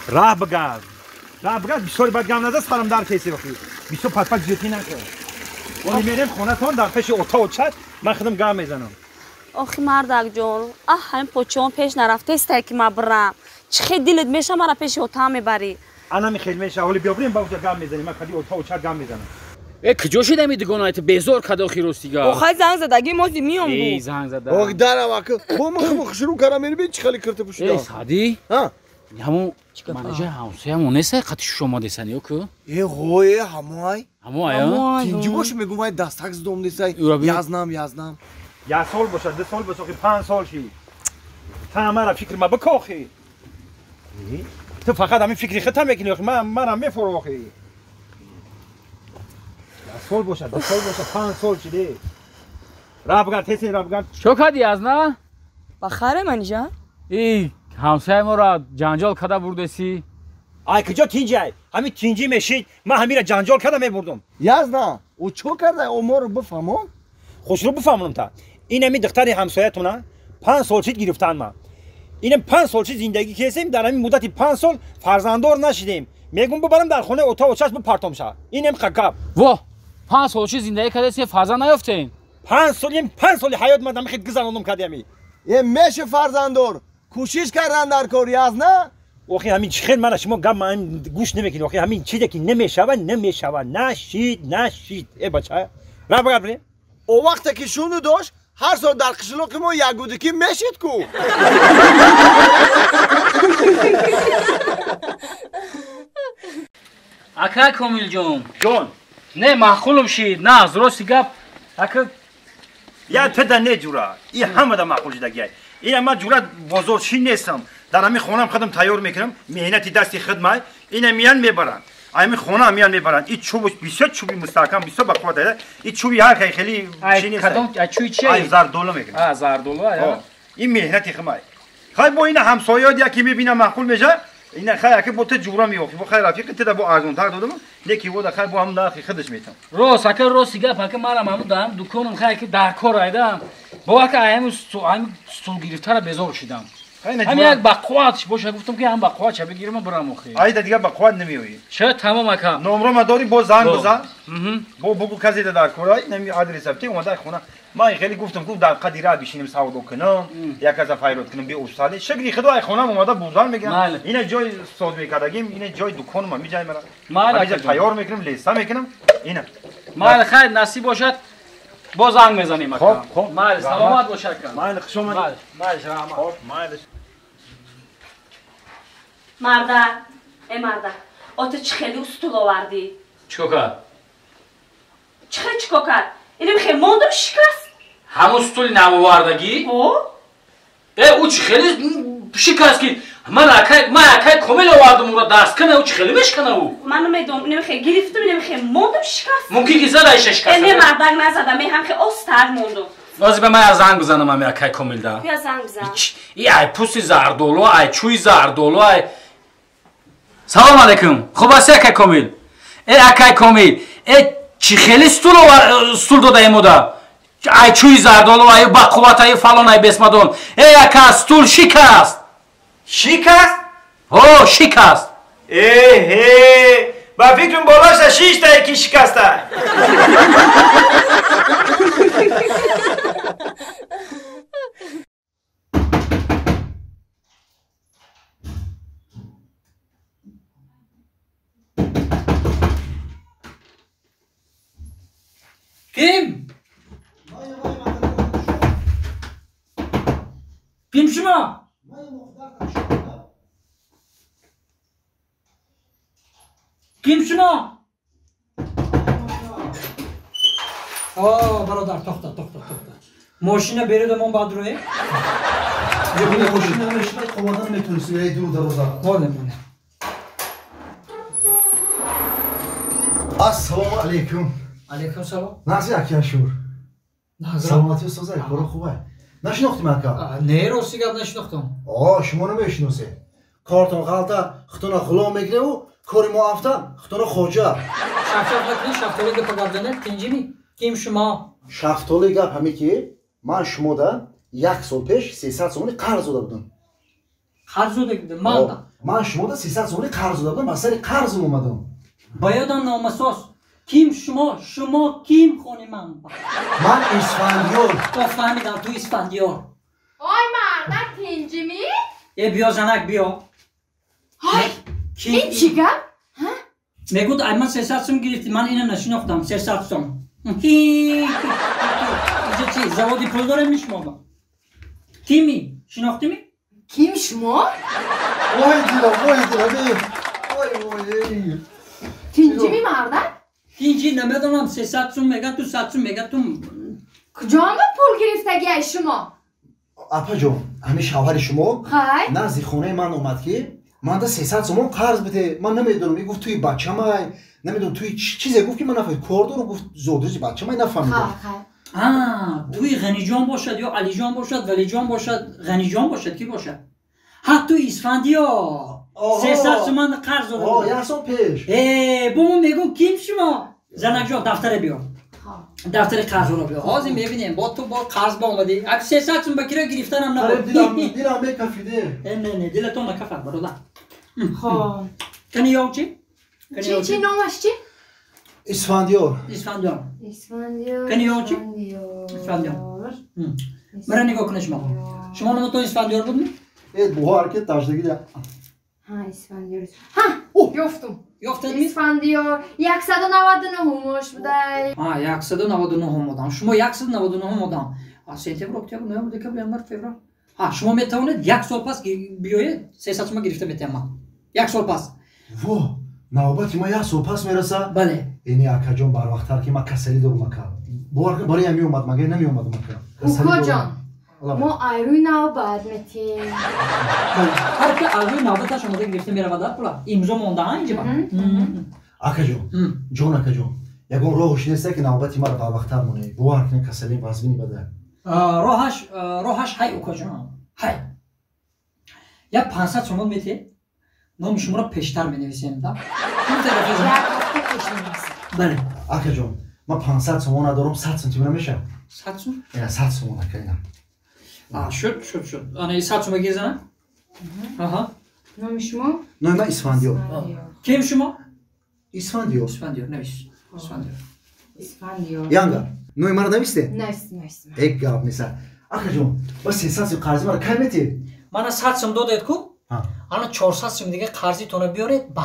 راه بگرد بیشتر بعد گام نزد سرم در کسی بخی بیشتر پت جدی نکن ولی میرم خونه تون در پیش اتاق چت من خودم گام میزنم آخی مردک جون همین پوچون پیش نرفته است که ما برم چه خیلی دلت میشه مرا پیش اتاق میبری انا میخیل میشه حالی بیا بریم با اونجا گام میزنیم من کلی اتاق چت گام میزنم کجا شده میدگونایت بیزار کدا خیروستیگا آخه زنگ زدگی موزی میام ای بود زنگ زده آخ درم اکو خو شروع کردم ببین چه خالی کرده پوشیده ای سادی ها همون منیجر همسایه‌مون نیست خاطر شما دسنیو کو ای خوی همای همون تینجی باشه میگم وای دستک زدم نیسای یزنم یا سال باشه 2 سال باشه 5 سال شی تا مرا فکر ما بکوخی تو فقط همین فکری خطا میکنی من میفروخی یا سال باشه 2 سال باشه 5 سال شده راه بگرد تیسی راه بگرد چو کدی از نه بخره منیجر ای همسایه ما را جنجال کدا بردسی ای کجا تینجی همین تینجی میشید من همین را جنجال کدا میبردم یزنا او چو کرده او ما رو بفهمم خوش رو بفهمونم تا این همین دختر همسایه‌تونه 5 سال چیت گرفتن ما اینم 5 سال چیت زندگی کردیم در همین مدت 5 سال فرزنددار نشدیم میگم ببرم در خونه اتاق و چشم پرتم شه اینم ققب وا 5 سال چی زندگی کردی فرزند نیافتین 5 سال حیات من دم خید گذروندم کردمی یه میشه فرزندور کوشش کردن در کار یزنا اوخی همین چخیر من شما گم من گوش نمیکنی اوخی همین چیزی که نمیشوه نشید ای بچه را بگرد بریم او وقت که شونو داشت هر سال در قشلوق ما یگودکی میشید کو اکا کامل جون جون نه معقولم شید نه درستی گپ اکا یا تو نه جورا این همه دا معقول شده گیای این ما جورا بزرگشی نیستم در همین خونم خودم تیار میکنم مهنتی دستی خدمت این میان میبرن همین خونه میان میبرن این چوب 20 چوبی مستحکم 20 بقوت داره این چوبی هر خیلی چی نیست کدوم چوی چیه ای زردولو میکنه زردولو این مهنتی خمای خای با این همسایه‌ها یکی میبینه معقول میشه این خای که بوت جورا میوخی با خیر رفیق ته با ارزون تر دادم یکی و خیر با هم داخل خودش میتم روز اکا روز سیگا پاک مرا مامو دارم دکانم خای که در کار ایدم با اکا هم سول گرفتار بزرگ شدم همین یک بقواتش باشه گفتم که هم بقوات چه بگیرم برام اخی ایدا دیگه بقوات نمیوی چه تمام اکا نمره ما داری با زنگ بزن بگو کسی در کارای نمی آدرس ابتی اومده خونه ما خیلی گفتم که در قدیره بشینیم سودا کنم یک از فایرات کنم به استاد شگری خدای خونم اومده بوزان میگم اینا جای سود میکردیم اینا جای دکان ما میجای مرا همینجا تیار میکنم لیستا میکنم اینا مال خیر نصیب باشد با زنگ میزنیم اکا خب مال سلامت باشه اکا مال شما مال رحمت مال مردک ای مردک آتا چه خیلی استول آوردی چیکار کرد چه خیلی چیکار کرد اینم خیلی موندم شکست همون استولی نموردگی او او چه خیلی شکست که من اکای کامل آوردم اون را دست کنه او چه خیلی میشکنه او من نمیدونم اینم خیلی گرفتم اینم خیلی موندم شکست ممکن که زده ایش شکست اینم مردک نزدم این هم خیلی استر موندم نازی به من زنگ بزنم همه اکای کامل ده بیا زنگ بزن ای پوسی زردولو ای چوی زردولو ای سلام علیکم خوب هستی اکای کامل ای اکای کامل ای چی خیلی استول داده ایمو ده ای چوی زردولو ای بقوات ای فلان ای بسمدون ای اکا استول شکست شکست او شکست با فکرم بالاش 6 تا یکی شکسته Kim? Kim şuna? Kim şuna? برادر تخته ماشین برید من بعد روی یه ماشین نمیشه قوادن میتونستی ای دور دروازه مونه السلام علیکم علیکم سلام نازی اکیاشور نازی سلامتی استاد کارو خوبه نشناختی من که نه راستی گپ نشناختم شما نمیشناسی کارتون غلطه ختونه غلام میگیره و کاری ما افتن ختونه خوجا شفشف نکنی شفتالی گپ گردنه تنجیمی کیم شما شفتالی گپ همی که من شما ده 1 سال پیش 300 سومانی قرض داده بودم Qarz o'tdi, manda. من شما دا 300 سومونی قرض دادم من سر قرضم اومدم Bayodam namosos. Kim shimo? Shimo kim xoniman? من اسفندیار To fahmidam tu isfandiyor. Oy mardak tencimi? Biyo zanak biyo. Ay, Kim? این چی گپ؟ Megud ayman 300 so'm girifti. Man ina nashinoqtam 300 so'm. Inja chi, zavodi pul dore shimo? Kimi? Shinoqtimi? Kim şmo? وای دیدم وای Tencimi mardak? Inji namidolam 300 so'm mega tu 100 so'm mega tu. Kujamda pul گرفتگی شما؟ اپا جون همین شوهر شما خیر نزدیک خونه من اومد که من دا 300 سومون قرض بده من نمیدونم میگفت توی بچه‌مای نمیدونم توی چیزی گفت که من نفهمیدم کاردون گفت زودروزی بچه‌مای نفهمیدم خیر توی غنیجان باشد یا علیجان باشد ولیجان باشد غنیجان باشد کی باشد حتی اسفندیار 300 تومان قرض آه داده یک سال پیش بابا میگم کیم شما زنک جان دفتر بیار دفتر قرض رو بیار حاضر میبینیم با تو با قرض با اومدی اگه 300 تومان بکیره گرفتن هم نبود دیدم میکفیده نه دلتون نکفر برادر خب کنی یا چی چی نامش چی؟ اسفندیار اسفندیار اسفندیار کنی یا چی اسفندیار مرا نگاه کنه شما نام تو اسفندیار بودی Evet bu hareket taştaki de. Ha اسفندیار ها یافتم یافتید می اسفندیار 199 همش بدای 199 مادام شما 199 مادام سپتامبر اکتبر نوامبر دکمبر ینور فوریه شما میتونید یک سال پس بیاید 300 تومان گرفته میتونم یک سال پس وا نوبت ما یک سال پس میرسه بله اینی اکا جان بر وقتر که ما کسلی دارم مکا برای همی اومد مگه نمی اومد مکا اوکا جان ما ایروی نوبت میتیم هر که آقای نوبت شما گرفته میره در پلا امضا مونده ها اینجا اکا جان اکا جان یگون راهش نیست که نوبتی ما رو بر وقتر مونه باور کنه کسلی وزبینی بده راهش های اوکا جان های یا 500 تومان میته نام شما رو پیشتر مینویسیم دا بله اکا جان ما 500 تومان ندارم 100 سانتی میشه 100 تومان یا 100 تومان اکا اینا شد آنها 100 تومان گیزنم آها نام شما؟ نام من اسفندیار کیم شما؟ اسفندیار اسفندیار نویس اسفندیار یانگا نام من رو نویسته نویس یک گپ نیست اکا جان با 300 سوم قرض ما رو کی میتی من 100 سوم دادید کو الان 400 سوم دیگه قرضیتون بیارید با